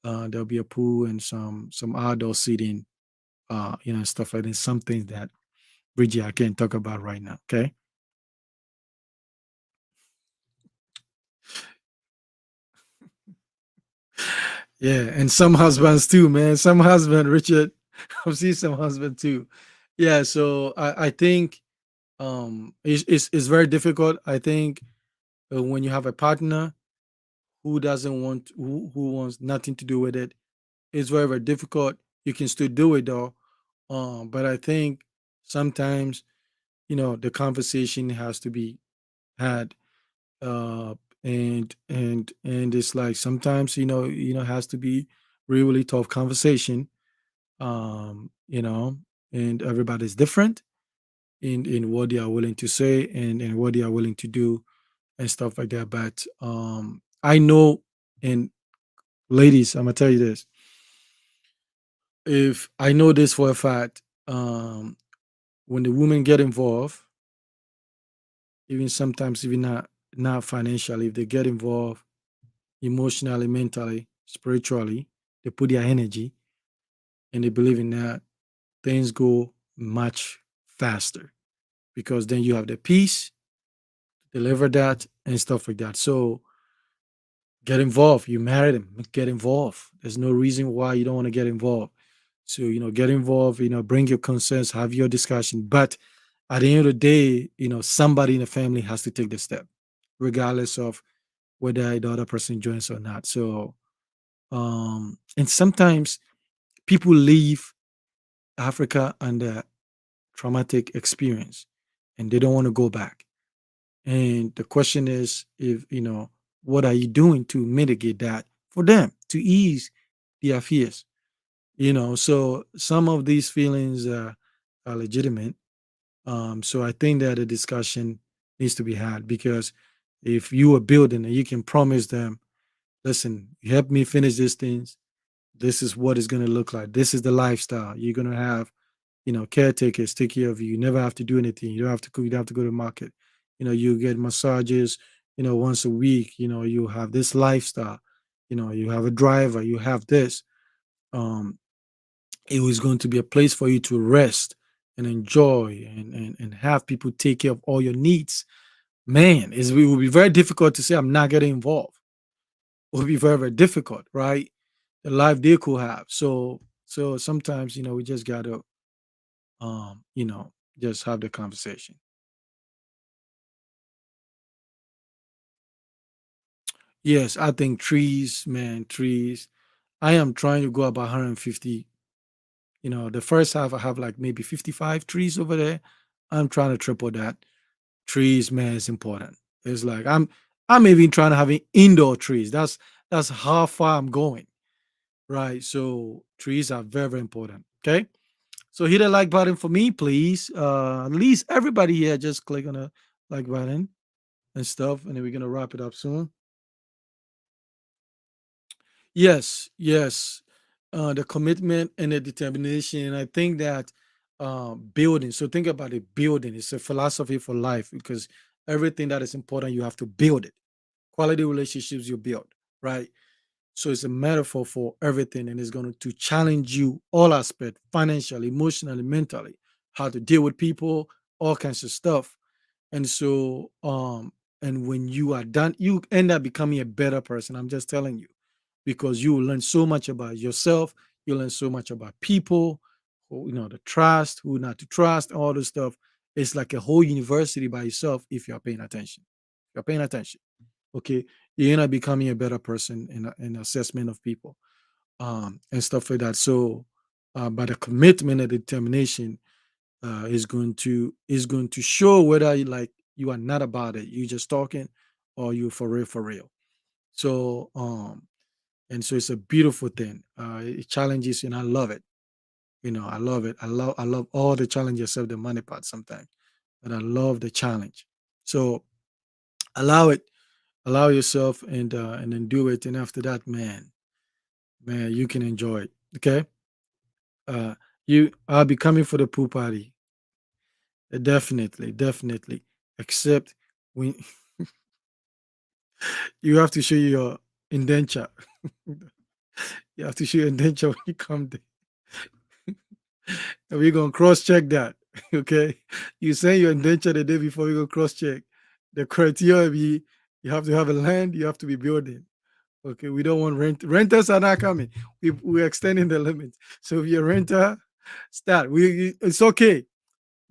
there'll be a pool and some outdoor seating, and stuff like that. Some things that Bridget I can't talk about right now. Okay. Yeah, and some husbands too, man. Some husband, Richard, I've seen some husband too. Yeah, so I think it's very difficult. I think when you have a partner who doesn't want who wants nothing to do with it, it's very very difficult. You can still do it though, but I think sometimes the conversation has to be had, uh, and it's like sometimes has to be really tough conversation, you know, and everybody's different in what they are willing to say and what they are willing to do and stuff like that. But I know, and ladies, I'm gonna tell you this: if I know this for a fact, when the women get involved, even sometimes even not financially, if they get involved emotionally, mentally, spiritually, they put their energy and they believe in that, things go much faster because then you have the peace, deliver that, and stuff like that. So get involved. You married him, get involved. There's no reason why you don't want to get involved. So, get involved, bring your concerns, have your discussion. But at the end of the day, somebody in the family has to take the step, regardless of whether the other person joins or not. So, and sometimes people leave Africa under traumatic experience and they don't want to go back. And the question is, if what are you doing to mitigate that for them to ease their fears? So some of these feelings are legitimate. So I think that a discussion needs to be had because if you are building and you can promise them, listen, you help me finish these things, this is what it's going to look like. This is the lifestyle. You're going to have, caretakers take care of you. You never have to do anything. You don't have to cook. You don't have to go to the market. You get massages, once a week. You have this lifestyle. You have a driver. You have this. Um, it was going to be a place for you to rest and enjoy and have people take care of all your needs. Man, it will be very difficult to say I'm not getting involved. It will be very, very difficult, right? The life they could have. So sometimes, we just gotta just have the conversation. Yes, I think trees, man, trees. I am trying to go about 150. The first half I have like maybe 55 trees over there. I'm trying to triple that. Trees, man, is important. It's like I'm even trying to have indoor trees. That's how far I'm going. Right. So trees are very, very important. Okay. So hit the like button for me, please. At least everybody here just click on the like button and stuff, and then we're gonna wrap it up soon. Yes, yes. the commitment and the determination. And I think that building. So think about it. Building. It's a philosophy for life because everything that is important, you have to build it. Quality relationships you build, right? So it's a metaphor for everything, and it's going to challenge you all aspect, financially, emotionally, mentally, how to deal with people, all kinds of stuff. And so, and when you are done, you end up becoming a better person. I'm just telling you, because you will learn so much about yourself. You learn so much about people, who, the trust, who not to trust, all this stuff. It's like a whole university by yourself if you're paying attention. You're paying attention. Okay, you end up becoming a better person in assessment of people, and stuff like that. So, by the commitment and determination, is going to show whether you are not about it, you just talking, or you for real, for real. So, and so it's a beautiful thing. It challenges, and I love it. I love it. I love all the challenges except the money part sometimes, but I love the challenge. So allow it, allow yourself, and then do it. And after that, man, you can enjoy it. Okay. Uh, I'll be coming for the pool party. Definitely, definitely. Except when you have to show your indenture. You have to show your indenture when you come there. And we're gonna cross check that. Okay. You send your indenture the day before, we go cross check. The criteria be you have to have a land, you have to be building. Okay, we don't want renters are not coming. We're extending the limit. So if you're a renter, start. It's okay.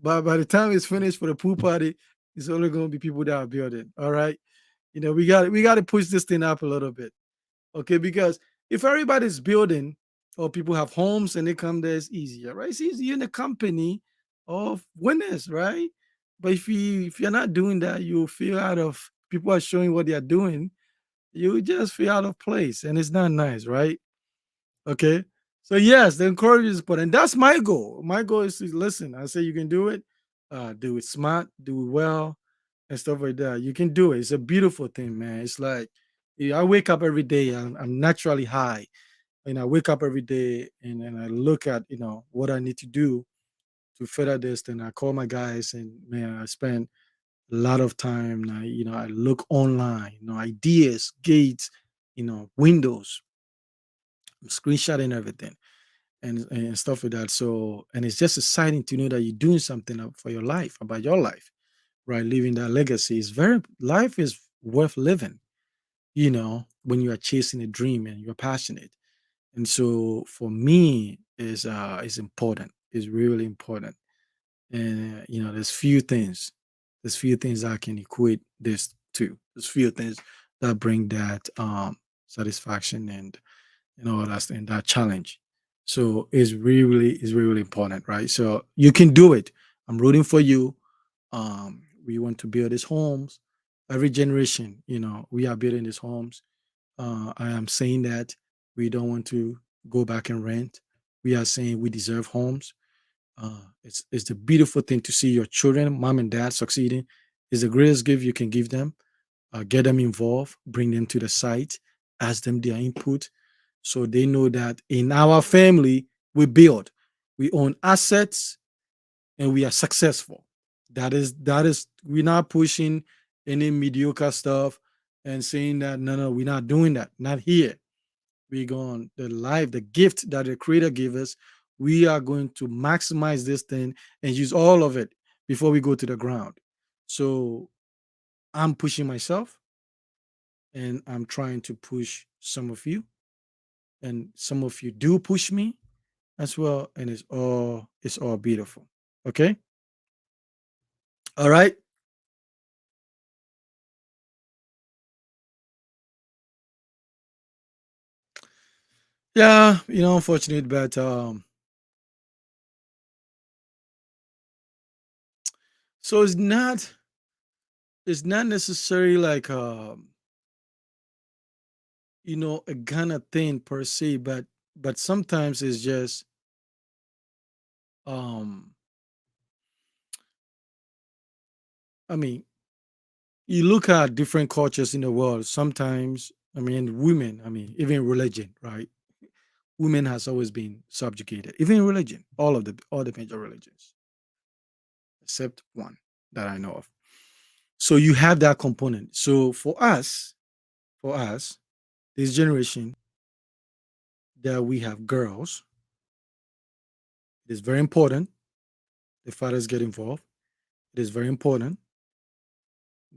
But by the time it's finished for the pool party, it's only gonna be people that are building. All right. We got to push this thing up a little bit. Okay, because if everybody's building or people have homes and they come there, it's easier, right? It's easier in the company of winners, right? But if you're not doing that, you feel out of people are showing what they are doing, you just feel out of place, and it's not nice, right? Okay. So yes, the encouragement is important. That's my goal. My goal is to listen. I say you can do it, do it smart, do it well, and stuff like that. You can do it. It's a beautiful thing, man. It's like I wake up every day. I'm naturally high, and I wake up every day, and I look at what I need to do to further this. Then I call my guys, and man, I spend a lot of time. And I look online, ideas, gates, windows, screenshotting everything and stuff like that. So, and it's just exciting to know that you're doing something for your life, about your life, right? Living that legacy is life is worth living, when you are chasing a dream and you're passionate. And so for me is important, is really important. And there's few things I can equate this to. There's few things that bring that satisfaction and all that and that challenge. So it's really important, right? So you can do it. I'm rooting for you. We want to build these homes. Every generation, we are building these homes. I am saying that we don't want to go back and rent. We are saying we deserve homes. It's the beautiful thing to see your children, mom and dad, succeeding. It's the greatest gift you can give them. Get them involved, bring them to the site, ask them their input, so they know that in our family we build, we own assets, and we are successful. That is we're not pushing any mediocre stuff and saying that no, we're not doing that. Not here. We're going the life, the gift that the creator gave us. We are going to maximize this thing and use all of it before we go to the ground. So I'm pushing myself, and I'm trying to push some of you, and some of you do push me as well, and it's all beautiful. Okay, all right. Yeah, unfortunate, but so it's not necessarily like a Ghana thing per se, but sometimes it's just um I mean, you look at different cultures in the world. Sometimes, women, even religion, right? women has always been subjugated, even in religion, all the major religions, except one that I know of. So you have that component. So for us, this generation that we have girls, it is very important the fathers get involved. It is very important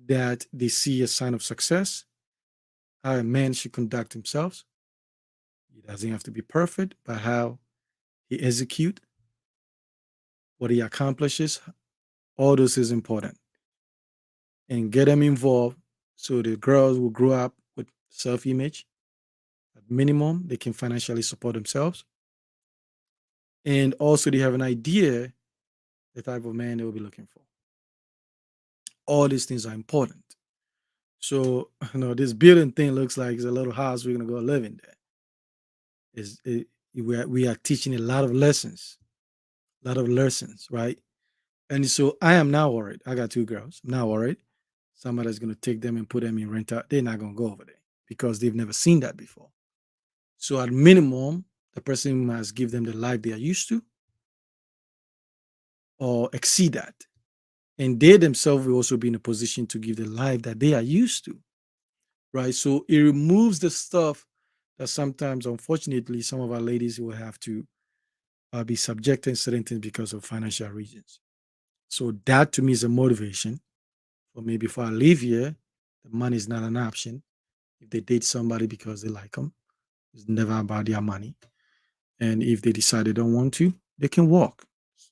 that they see a sign of success, how a man should conduct himself. He doesn't have to be perfect, but how he execute, what he accomplishes, all this is important. And get them involved so the girls will grow up with self-image. At minimum, they can financially support themselves. And also they have an idea the type of man they will be looking for. All these things are important. So, this building thing looks like it's a little house we're gonna go live in there. Is it, we are teaching a lot of lessons, right? And so I am now worried. I got two girls. I'm now worried. Somebody's gonna take them and put them in rental. They're not gonna go over there because they've never seen that before. So at minimum, the person must give them the life they are used to or exceed that. And they themselves will also be in a position to give the life that they are used to, right? So it removes the stuff that sometimes, unfortunately, some of our ladies will have to be subjected to certain things because of financial reasons. So that to me is a motivation for me before I leave here. The money is not an option. If they date somebody because they like them, it's never about their money. And if they decide they don't want to, they can walk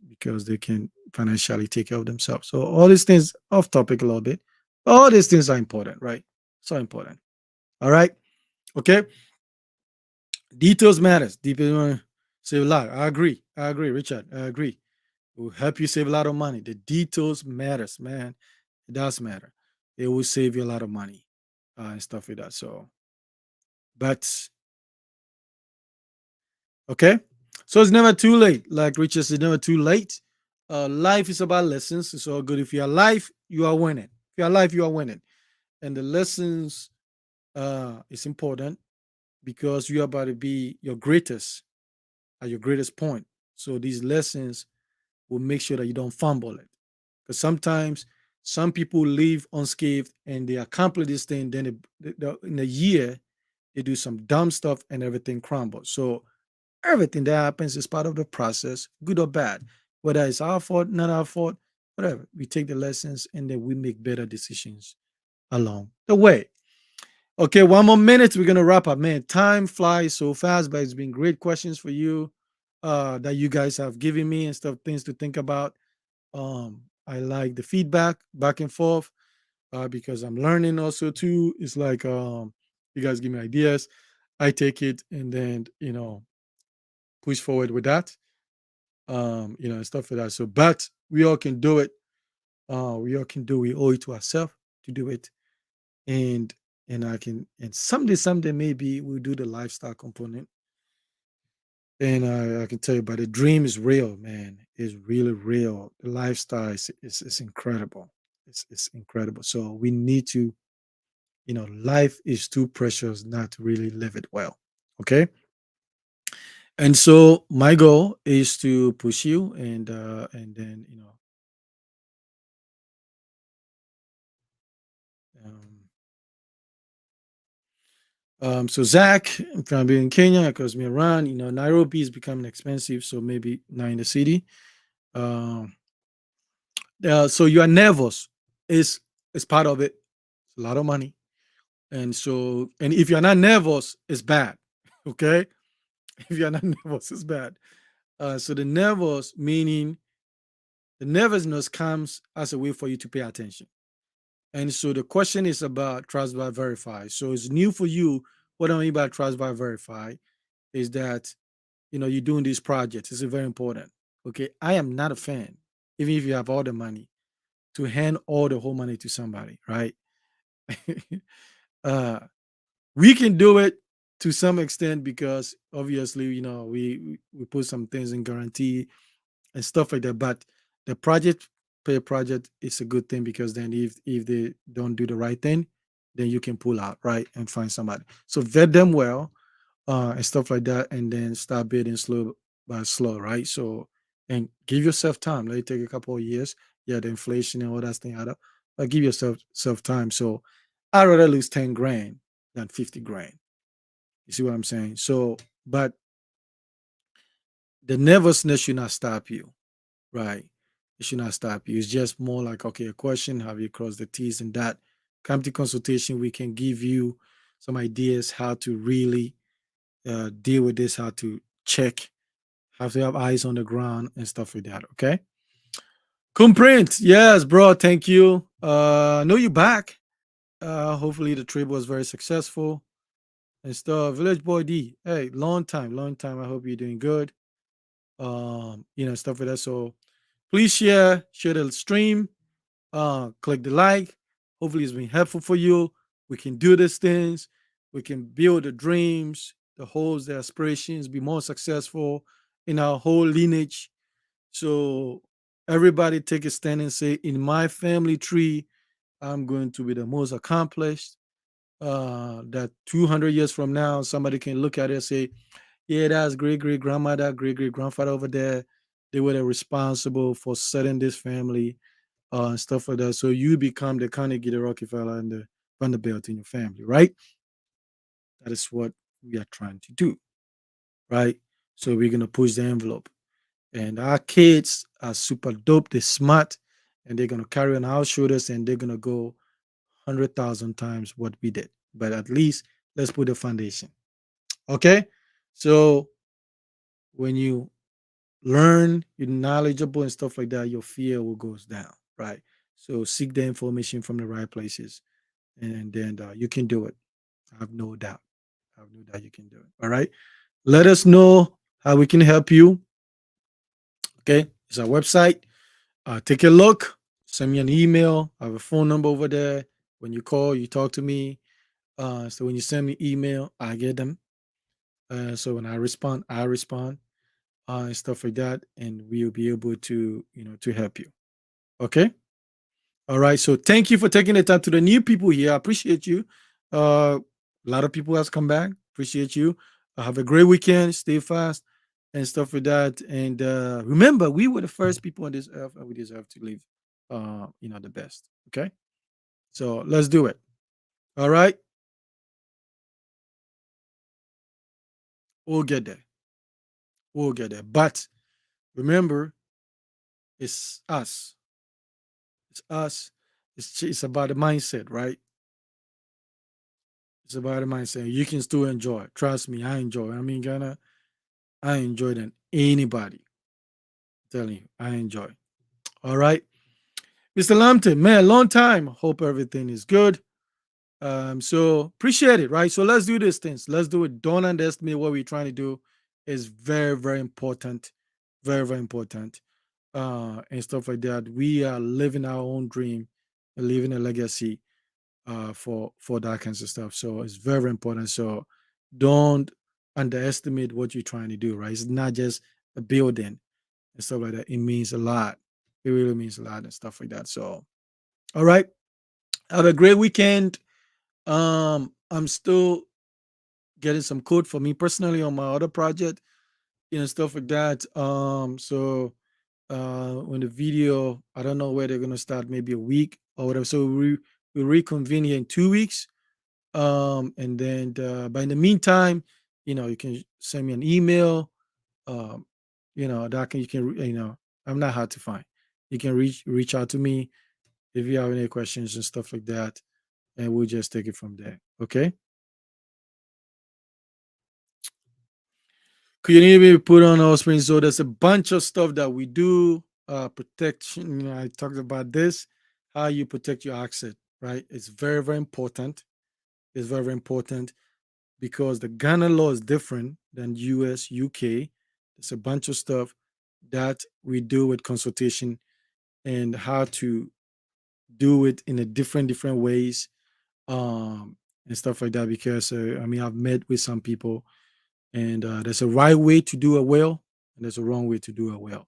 because they can financially take care of themselves. So all these things off topic a little bit. All these things are important, right? So important. All right. Okay. Details matters. Details save a lot. I agree. I agree, Richard. I agree. It will help you save a lot of money. The details matters, man. It does matter. It will save you a lot of money and stuff like that. So, but okay. So it's never too late. Like Richard said, it's never too late. Life is about lessons. It's all good. If you're alive, you are winning. If you're alive, you are winning. And the lessons is important because you are about to be your greatest at your greatest point. So these lessons will make sure that you don't fumble it. Because sometimes some people live unscathed and they accomplish this thing, then in a year they do some dumb stuff and everything crumbles. So everything that happens is part of the process, good or bad. Whether it's our fault, not our fault, whatever. We take the lessons and then we make better decisions along the way. Okay, one more minute. We're gonna wrap up. Man, time flies so fast, but it's been great questions for you that you guys have given me and stuff, things to think about. I like the feedback back and forth because I'm learning also too. It's like you guys give me ideas, I take it and then push forward with that. And stuff like that. So, but we all can do it. We all can do. We owe it to ourselves to do it, and and someday maybe we'll do the lifestyle component. And I can tell you, but the dream is real, man. It's really real. The lifestyle is incredible. It's incredible. So we need to, life is too precious not to really live it well. Okay. And so my goal is to push you and then um, so Zach, I'm trying to be in Kenya because me around, Nairobi is becoming expensive, so maybe not in the city. Um, so you are nervous. Is part of it. It's a lot of money, and if you're not nervous, it's bad. Okay, if you're not nervous, it's bad. So the nervousness comes as a way for you to pay attention. And so the question is about trust by verify. So it's new for you. What I mean by trust by verify is that you're doing these projects. It's very important. Okay, I am not a fan, even if you have all the money, to hand all the whole money to somebody, right? uh, we can do it to some extent because obviously, we put some things in guarantee and stuff like that. But the project pay project is a good thing because then if they don't do the right thing, then you can pull out, right, and find somebody. So vet them well. and stuff like that, and then start building slow by slow, right? So, and give yourself time. Let it take a couple of years. Yeah, the inflation and all that thing add up, but give yourself self time. So, I'd rather lose 10 grand than 50 grand. You see what I'm saying? So, but the nervousness should not stop you, right? It should not stop you. It's just more like, okay, a question, have you crossed the T's and that? Come to consultation, we can give you some ideas how to really deal with this, how to check, how to have eyes on the ground and stuff like that. Okay. Comprint. Yes, bro. Thank you. Know you back. Hopefully the trip was very successful and stuff. Village Boy D. Hey, long time, long time. I hope you're doing good. Stuff like that. So please share the stream, click the like. Hopefully it's been helpful for you. We can do these things. We can build the dreams, the hopes, the aspirations, be more successful in our whole lineage. So everybody take a stand and say, in my family tree, I'm going to be the most accomplished. That 200 years from now, somebody can look at it and say, yeah, that's great great grandmother, great great grandfather over there. They were the responsible for setting this family and stuff like that. So you become the Carnegie, the Rockefeller, and the Vanderbilt in your family, right? That is what we are trying to do, right? So we're gonna push the envelope. And our kids are super dope, they're smart, and they're gonna carry on our shoulders and they're gonna go 100,000 times what we did. But at least let's put the foundation. Okay? So when you learn, you're knowledgeable and stuff like that, your fear will goes down, right? So seek the information from the right places, and then you can do it. I have no doubt. I have no doubt you can do it. All right. Let us know how we can help you. Okay. It's our website. Take a look. Send me an email. I have a phone number over there. When you call, you talk to me. So when you send me email, I get them. So when I respond and stuff like that, and we'll be able to, to help you. Okay. All right. So thank you for taking the time. To the new people here, I appreciate you. A lot of people has come back. Appreciate you. Have a great weekend. Stay fast and stuff like that. And remember, we were the first people on this earth, and we deserve to live, the best. Okay. So let's do it. All right. We'll get there. We'll get there. But remember, it's us. It's us. It's about the mindset, right? It's about the mindset. You can still enjoy. Trust me, I enjoy. I mean, Ghana, I enjoy than anybody. I'm telling you, I enjoy. All right. Mr. Lampton, man, long time. Hope everything is good. So appreciate it, right? So let's do these things. Let's do it. Don't underestimate what we're trying to do. It's very, very important. Very, very important. And stuff like that. We are living our own dream and living a legacy for that kinds of stuff. So it's very, very important. So don't underestimate what you're trying to do, right? It's not just a building and stuff like that. It means a lot. It really means a lot and stuff like that. So, all right. Have a great weekend. I'm still getting some code for me personally on my other project, stuff like that. So when the video, I don't know where they're gonna start, maybe a week or whatever. So we reconvene here in 2 weeks. And then but in the meantime, you can send me an email. Um, that can you can I'm not hard to find. You can reach out to me if you have any questions and stuff like that, and we'll just take it from there. Okay. Could you maybe put on our screen? So there's a bunch of stuff that we do. Protection. I talked about this. How you protect your asset, right? It's very, very important. It's very, very important because the Ghana law is different than US, UK. There's a bunch of stuff that we do with consultation and how to do it in a different ways, and stuff like that. Because I mean, I've met with some people, and there's a right way to do a well, and there's a wrong way to do a well.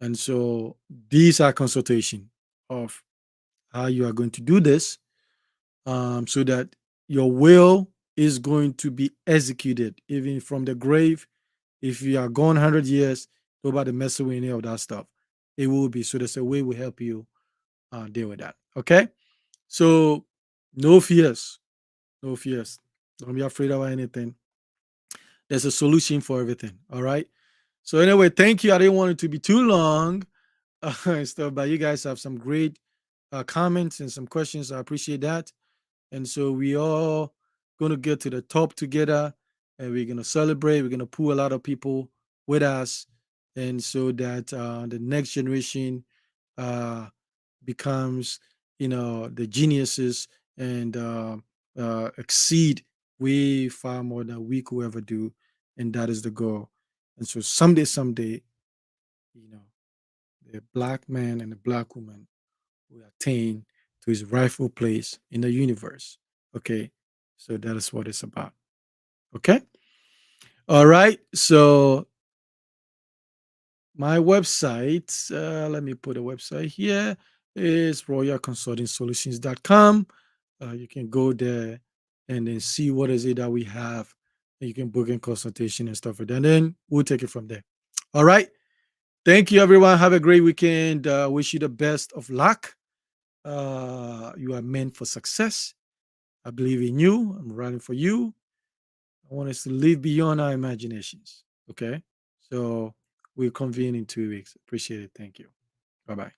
And so these are consultation of how you are going to do this, so that your will is going to be executed, even from the grave. If you are gone 100 years, nobody messing with any of that stuff. It will be. So there's a way we help you deal with that. Okay. So no fears. No fears. Don't be afraid of anything. There's a solution for everything. All right. So anyway, thank you. I didn't want it to be too long and stuff, but you guys have some great comments and some questions. I appreciate that. And so we all gonna get to the top together, and we're gonna celebrate. We're gonna pull a lot of people with us, and so that the next generation uh, becomes, the geniuses and exceed way far more than we could ever do, and that is the goal. And so someday, you know, the black man and the black woman will attain to his rightful place in the universe. Okay, so that is what it's about. Okay, all right. So my website, let me put a website here, is royalconsultingsolutions.com. You can go there and then see what is it that we have. And you can book in consultation and stuff like that. And then we'll take it from there. All right. Thank you, everyone. Have a great weekend. Wish you the best of luck. You are meant for success. I believe in you. I'm running for you. I want us to live beyond our imaginations. Okay. So we'll convene in 2 weeks. Appreciate it. Thank you. Bye bye.